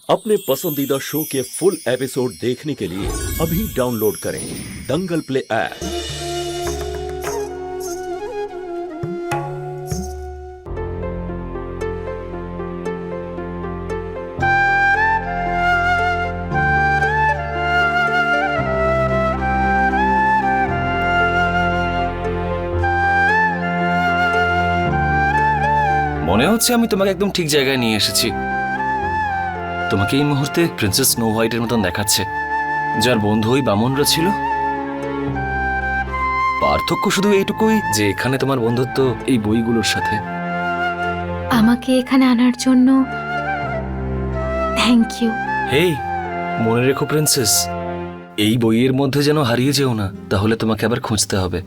अपने पसंदीदा शो के फुल एपिसोड देखने के लिए अभी डाउनलोड करें दंगल प्ले ऐप। মনে হচ্ছে আমি তোমাকে একদম ঠিক জায়গায় নিয়ে এসেছি। তোমাকে এই মুহূর্তে প্রিন্সেস স্নো হোয়াইটের মতন দেখাচ্ছে, যার বন্ধু ওই বামনরা ছিল। পার্থক্য শুধু এইটুকুই যে এখানে তোমার বন্ধুত্ব এই বইগুলোর সাথে। আমাকে এখানে আনার জন্য থ্যাংক ইউ। হেই, মনে রেখো প্রিন্সেস, এই বইয়ের মধ্যে যেন হারিয়ে যেও না, তাহলে তোমাকে আবার খুঁজতে হবে।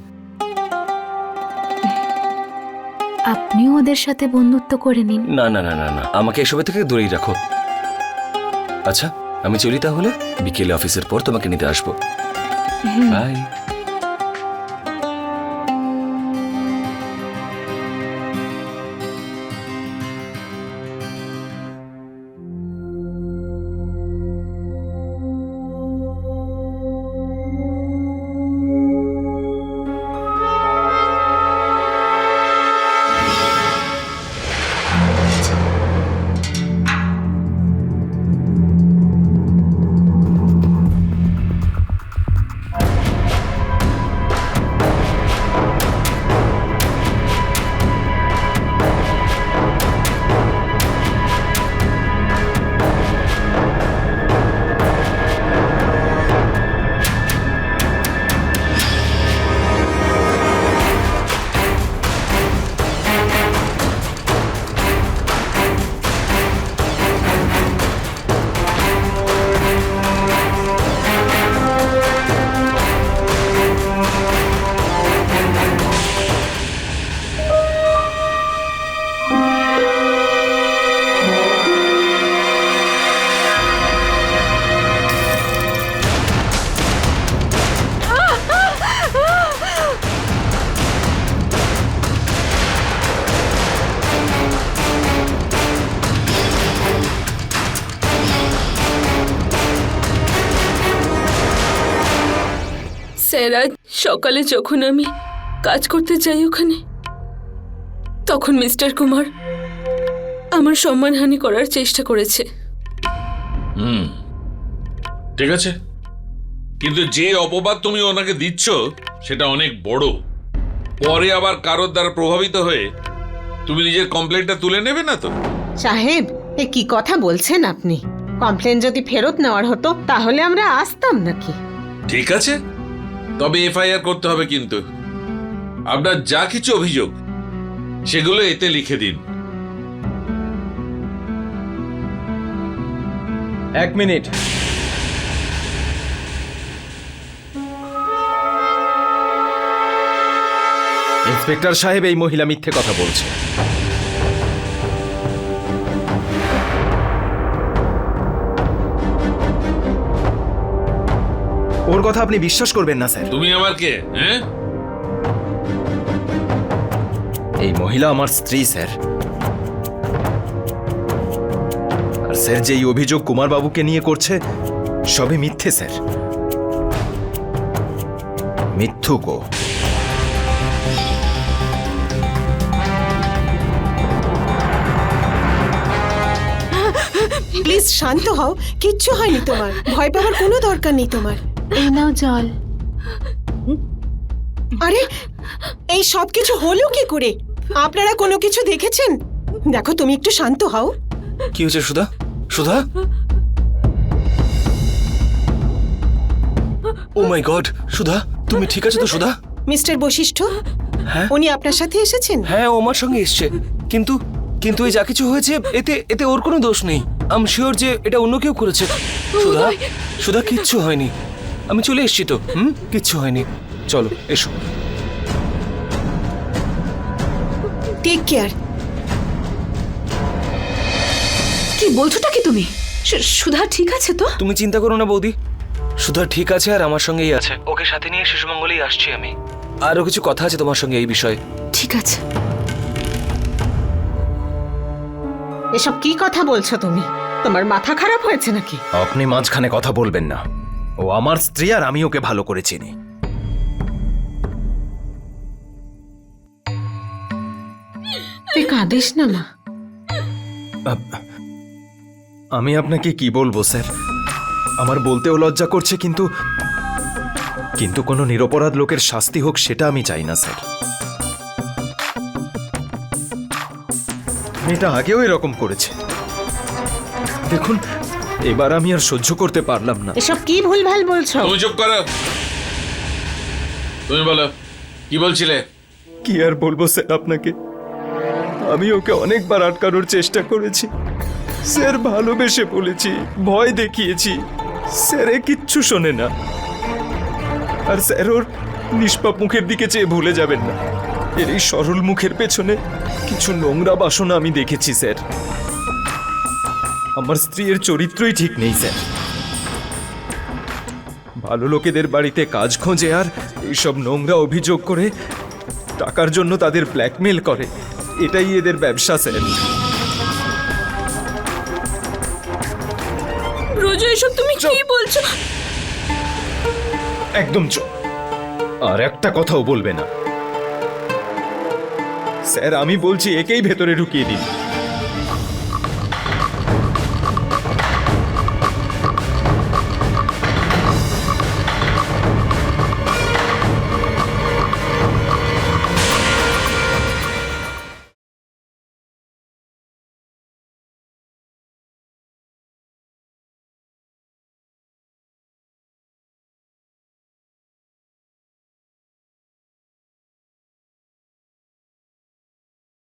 আপনিও ওদের সাথে বন্ধুত্ব করে নিন। না না না না না, আমাকে এসবের থেকে দূরেই রাখো। আচ্ছা, আমি চলি তাহলে। বিকেলে অফিসের পর তোমাকে নিতে আসবো। বাই। স্যার, আজ সকালে যখন আমি কাজ করতে যাই ওখানে, তখন মিস্টার কুমার আমার সম্মানহানি করার চেষ্টা করেছে। ঠিক আছে, কিন্তু যে অপবাদ তুমি ওনাকে দিচ্ছ সেটা অনেক বড়। পরে আবার কারোর দ্বারা প্রভাবিত হয়ে তুমি নিজের কমপ্লেনটা তুলে নেবে না তো? সাহেব, এ কি কথা বলছেন আপনি? কমপ্লেন যদি ফেরত নেওয়ার হতো তাহলে আমরা আসতাম নাকি? ঠিক আছে, তবে এফআইআর করতে হবে। কিন্তু আপনার যা কিছু অভিযোগ সেগুলো এতে লিখে দিন। এক মিনিট। ইন্সপেক্টর সাহেব, এই মহিলা মিথ্যে কথা বলছে। ওর কথা আপনি বিশ্বাস করবেন না স্যার। তুমি আমার কে? হ্যাঁ, এই মহিলা আমার স্ত্রী স্যার। আর স্যার, যে এই অভিযোগ কুমার বাবুকে নিয়ে করছে সবই মিথ্যে স্যার। মিথ্যুকো। প্লিজ শান্ত হও, কিচ্ছু হয়নি তোমার। ভয় পাওয়ার কোনো দরকার নেই তোমার। এই নাও জল। আরে, এই সব কিছু হলো কি করে? আপনারা কোনো কিছু দেখেছেন? দেখো, তুমি একটু শান্ত হও। কি হয়েছে সুধা? সুধা, ও মাই গড, সুধা তুমি ঠিক আছো তো? সুধা, মিস্টার বশিষ্ঠ, হ্যাঁ উনি আপনার সাথে এসেছেন? হ্যাঁ, ও আমার সঙ্গে এসছে। কিন্তু কিন্তু এই যা কিছু হয়েছে এতে এতে ওর কোনো দোষ নেই। আই এম শিওর যে এটা অন্য কেউ করেছে। সুধা, সুধা কিচ্ছু হয়নি। আমি চলে এসেছি তো। কিচ্ছু হয়নি। চলো এসো। Take care. কি বলছোটা কি তুমি? সুধা ঠিক আছে তো? তুমি চিন্তা করো না বৌদি, সুধা ঠিক আছে আর আমার সঙ্গেই আছে। ওকে সাথে নিয়ে শিশুমঙ্গলেই আসছি আমি। আরো কিছু কথা আছে তোমার সঙ্গে এই বিষয়ে। ঠিক আছে। এসব কি কথা বলছো তুমি? তোমার মাথা খারাপ হয়েছে নাকি? আপনি মাঝখানে কথা বলবেন না। ও আমার স্ত্রী আর আমি ওকে ভালো করে চিনি। তুই কাঁদিস না মা। আমি আপনাকে কি বলবো স্যার, আমার বলতেও লজ্জা করছে, কিন্তু কিন্তু কোনো নিরপরাধ লোকের শাস্তি হোক সেটা আমি চাই না স্যার। মেয়েটা আগেও এরকম করেছে, দেখুন এবার আমি আর সহ্য করতে পারলাম না। এসব কি ভুলভাল বলছো? তুমি চুপ করো। তুমি বলো কি বলছিলে? কি আর বলবো স্যার আপনাকে, আমি ওকে অনেকবার আটকানোর চেষ্টা করেছি স্যার, ভালোবেসে বলেছি, ভয় দেখিয়েছি, স্যার এ কিচ্ছু শোনে না। আর স্যার ওর নিষ্পাপ মুখের দিকে চেয়ে ভুলে যাবেন না, এর এই সরল মুখের পেছনে কিছু নোংরা বাসনা আমি দেখেছি স্যার। আমার স্ত্রীর চরিত্রই ঠিক নেই স্যার, ভালো লোকেদের বাড়িতে কাজ খোঁজে আর এইসব নোংরা অভিযোগ করে টাকার জন্য তাদের ব্ল্যাকমেল করে, এটাই এদের ব্যবসা স্যার। রোজু, এসব তুমি কি বলছো? একদম চুপ, আর একটা কথাও বলবে না। স্যার আমি বলছি একেই ভেতরে ঢুকিয়ে দিন।